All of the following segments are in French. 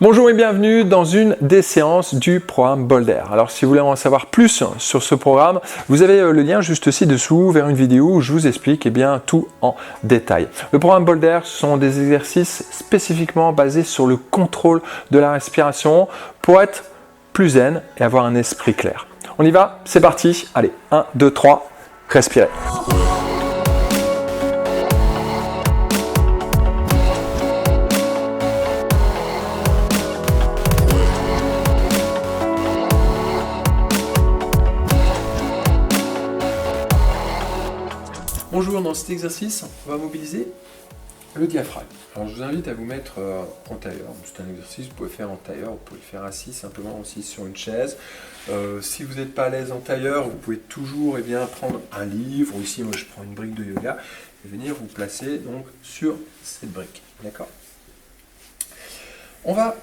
Bonjour et bienvenue dans une des séances du programme Boulder. Alors si vous voulez en savoir plus sur ce programme, vous avez le lien juste ci-dessous vers une vidéo où je vous explique tout en détail. Le programme Boulder, ce sont des exercices spécifiquement basés sur le contrôle de la respiration pour être plus zen et avoir un esprit clair. On y va, c'est parti. Allez, 1, 2, 3, respirez. Bonjour, dans cet exercice, on va mobiliser le diaphragme. Alors je vous invite à vous mettre en tailleur. C'est un exercice que vous pouvez faire en tailleur, vous pouvez le faire assis, simplement aussi sur une chaise. Si vous n'êtes pas à l'aise en tailleur, vous pouvez toujours prendre un livre, ou ici moi je prends une brique de yoga, et venir vous placer donc sur cette brique. D'accord ? On va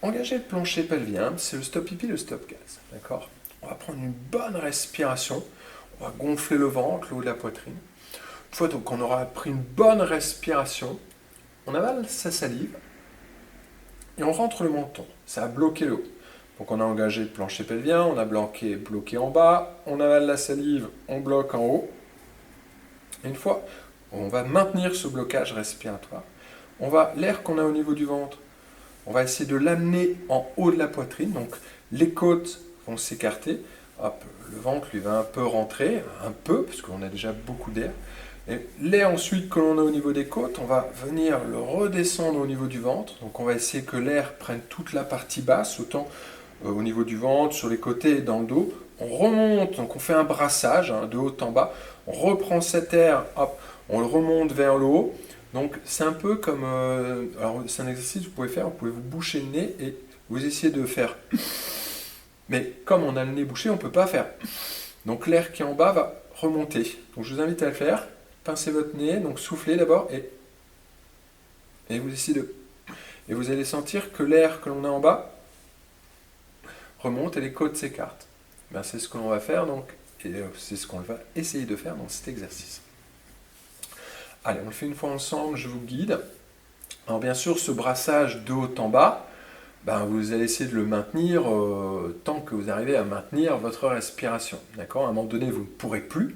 engager le plancher pelvien, c'est le stop pipi, le stop gaz. D'accord ? On va prendre une bonne respiration, on va gonfler le ventre, le haut de la poitrine. Une fois qu'on aura pris une bonne respiration, on avale sa salive et on rentre le menton. Ça va bloquer le haut. Donc on a engagé le plancher pelvien, on a bloqué en bas, on avale la salive, on bloque en haut. Et une fois, on va maintenir ce blocage respiratoire. L'air qu'on a au niveau du ventre, on va essayer de l'amener en haut de la poitrine. Donc les côtes vont s'écarter. Hop, le ventre lui va un peu rentrer, un peu, parce qu'on a déjà beaucoup d'air. Et l'air ensuite que l'on a au niveau des côtes, on va venir le redescendre au niveau du ventre. Donc on va essayer que l'air prenne toute la partie basse, autant au niveau du ventre, sur les côtés et dans le dos. On remonte, donc on fait un brassage de haut en bas. On reprend cet air, hop, on le remonte vers le haut. Donc c'est un peu comme, alors c'est un exercice que vous pouvez faire, vous pouvez vous boucher le nez et vous essayez de faire. Mais comme on a le nez bouché, on ne peut pas faire. Donc l'air qui est en bas va remonter. Donc je vous invite à le faire. Pincez votre nez, donc soufflez d'abord et vous essayez de... Et vous allez sentir que l'air que l'on a en bas remonte et les côtes s'écartent. C'est ce que l'on va faire donc, et c'est ce qu'on va essayer de faire dans cet exercice. Allez, on le fait une fois ensemble, je vous guide. Alors bien sûr, ce brassage de haut en bas, vous allez essayer de le maintenir tant que vous arrivez à maintenir votre respiration. D'accord ? À un moment donné, vous ne pourrez plus.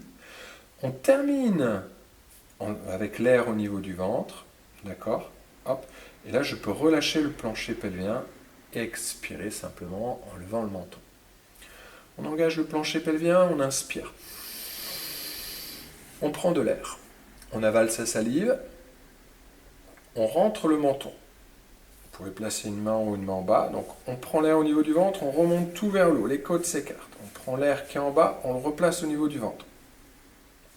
On termine avec l'air au niveau du ventre, d'accord ? Hop. Et là, je peux relâcher le plancher pelvien et expirer simplement en levant le menton. On engage le plancher pelvien, on inspire. On prend de l'air. On avale sa salive. On rentre le menton. Vous pouvez placer une main en haut, une main en bas. Donc, on prend l'air au niveau du ventre, on remonte tout vers le haut. Les côtes s'écartent. On prend l'air qui est en bas, on le replace au niveau du ventre.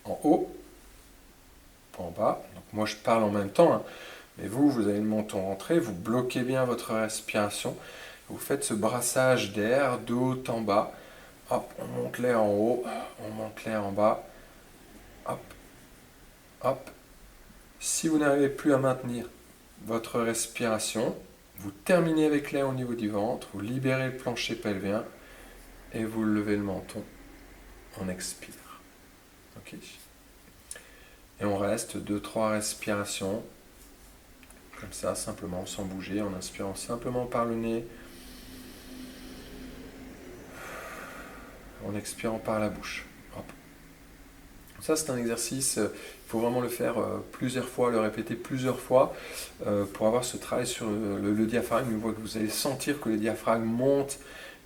En haut, en bas. Donc moi je parle en même temps, mais vous avez le menton rentré, vous bloquez bien votre respiration, vous faites ce brassage d'air de haut en bas, hop, on monte l'air en haut, on monte l'air en bas, hop, hop. Si vous n'arrivez plus à maintenir votre respiration, vous terminez avec l'air au niveau du ventre, vous libérez le plancher pelvien et vous levez le menton, on expire. Ok ? Et on reste 2-3 respirations, comme ça, simplement, sans bouger, en inspirant simplement par le nez, en expirant par la bouche. Hop. Ça, c'est un exercice, il faut vraiment le faire plusieurs fois, le répéter plusieurs fois, pour avoir ce travail sur le diaphragme. Une fois que vous allez sentir que le diaphragme monte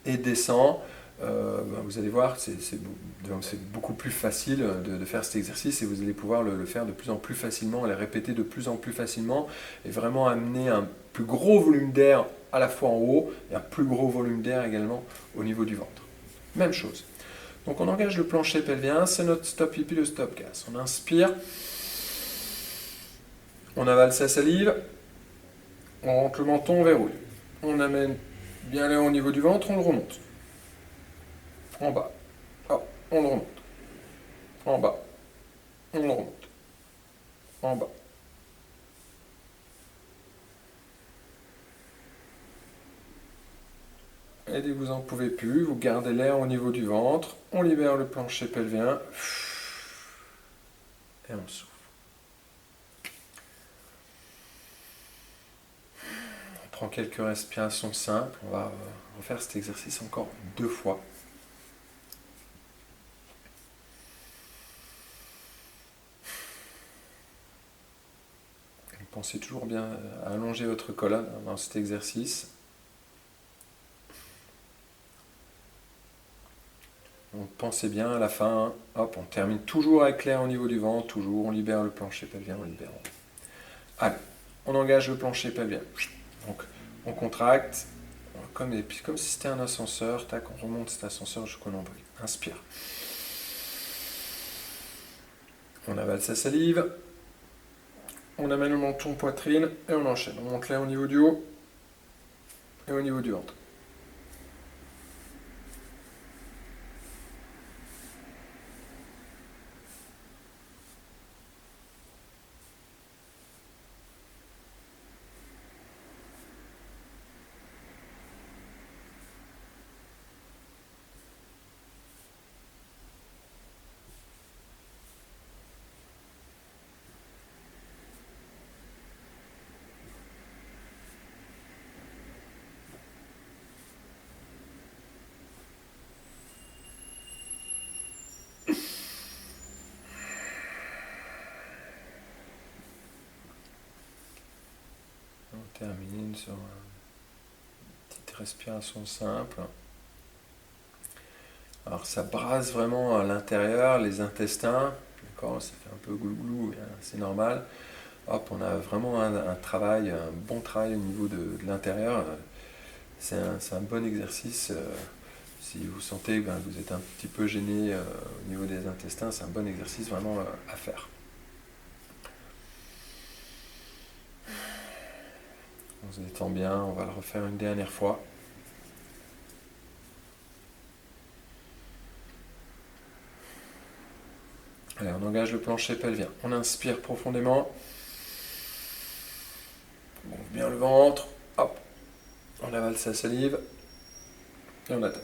et descend, vous allez voir, c'est beaucoup plus facile de faire cet exercice et vous allez pouvoir le faire de plus en plus facilement, le répéter de plus en plus facilement et vraiment amener un plus gros volume d'air à la fois en haut et un plus gros volume d'air également au niveau du ventre. Même chose. Donc on engage le plancher pelvien, c'est notre stop pipi, le stop gaz. On inspire, on avale sa salive, on rentre le menton, on verrouille. On amène bien l'air au niveau du ventre, on le remonte. En bas, hop, on le remonte. En bas, on le remonte. En bas. Et dès que vous n'en pouvez plus, vous gardez l'air au niveau du ventre, on libère le plancher pelvien et on souffle. On prend quelques respirations simples. On va refaire cet exercice encore 2 fois. Pensez toujours bien à allonger votre colonne dans cet exercice. Donc pensez bien à la fin, hop, on termine toujours avec l'air au niveau du ventre, toujours on libère le plancher pelvien, on libère. Allez, on engage le plancher pelvien. Donc on contracte, comme si c'était un ascenseur, tac, on remonte cet ascenseur jusqu'au nombril. Inspire. On avale sa salive. On amène le menton poitrine et on enchaîne. On monte l'air au niveau du haut et au niveau du ventre. On termine sur une petite respiration simple. Alors ça brasse vraiment à l'intérieur, les intestins, d'accord, ça fait un peu glouglou, c'est normal. Hop, on a vraiment un bon travail au niveau de l'intérieur. C'est un bon exercice. Si vous sentez que vous êtes un petit peu gêné au niveau des intestins, c'est un bon exercice vraiment à faire. On se détend bien, on va le refaire une dernière fois. Allez, on engage le plancher pelvien. On inspire profondément. On gonfle bien le ventre. Hop. On avale sa salive. Et on attaque.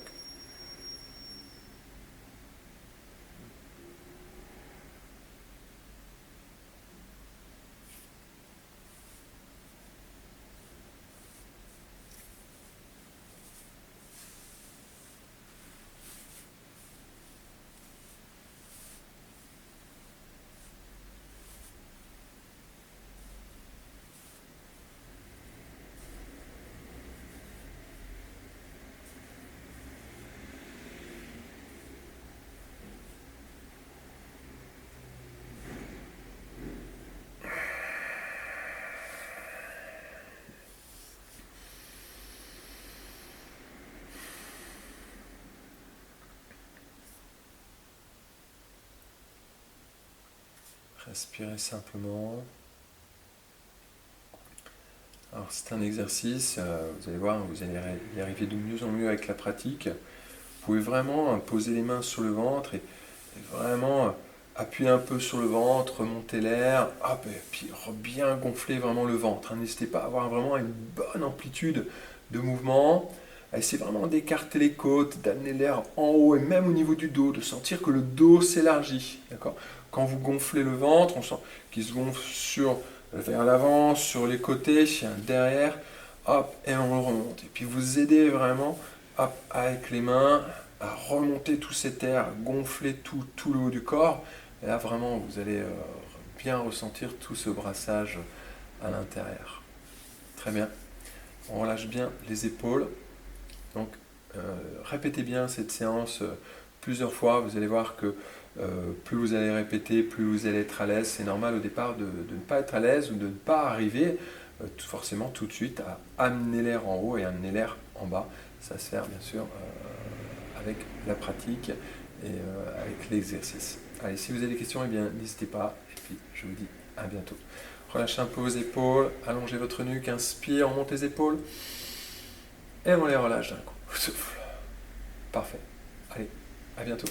Respirez simplement. Alors c'est un exercice, vous allez voir, vous allez y arriver de mieux en mieux avec la pratique. Vous pouvez vraiment poser les mains sur le ventre et vraiment appuyer un peu sur le ventre, remonter l'air, hop, et puis bien gonfler vraiment le ventre. N'hésitez pas à avoir vraiment une bonne amplitude de mouvement. Essayez vraiment d'écarter les côtes, d'amener l'air en haut et même au niveau du dos, de sentir que le dos s'élargit. D'accord ? Quand vous gonflez le ventre, on sent qu'il se gonfle vers l'avant, sur les côtés, derrière, hop, et on le remonte. Et puis vous aidez vraiment, hop, avec les mains, à remonter tout cet air, gonfler tout le haut du corps. Et là, vraiment, vous allez bien ressentir tout ce brassage à l'intérieur. Très bien. On relâche bien les épaules. Donc, répétez bien cette séance plusieurs fois. Vous allez voir que plus vous allez répéter, plus vous allez être à l'aise. C'est normal au départ de ne pas être à l'aise ou de ne pas arriver forcément tout de suite à amener l'air en haut et amener l'air en bas. Ça se fait bien sûr avec la pratique et avec l'exercice. Allez, si vous avez des questions, eh bien n'hésitez pas. Et puis je vous dis à bientôt. Relâchez un peu vos épaules, allongez votre nuque, inspire, on monte les épaules et on les relâche d'un coup. Parfait. Allez, à bientôt.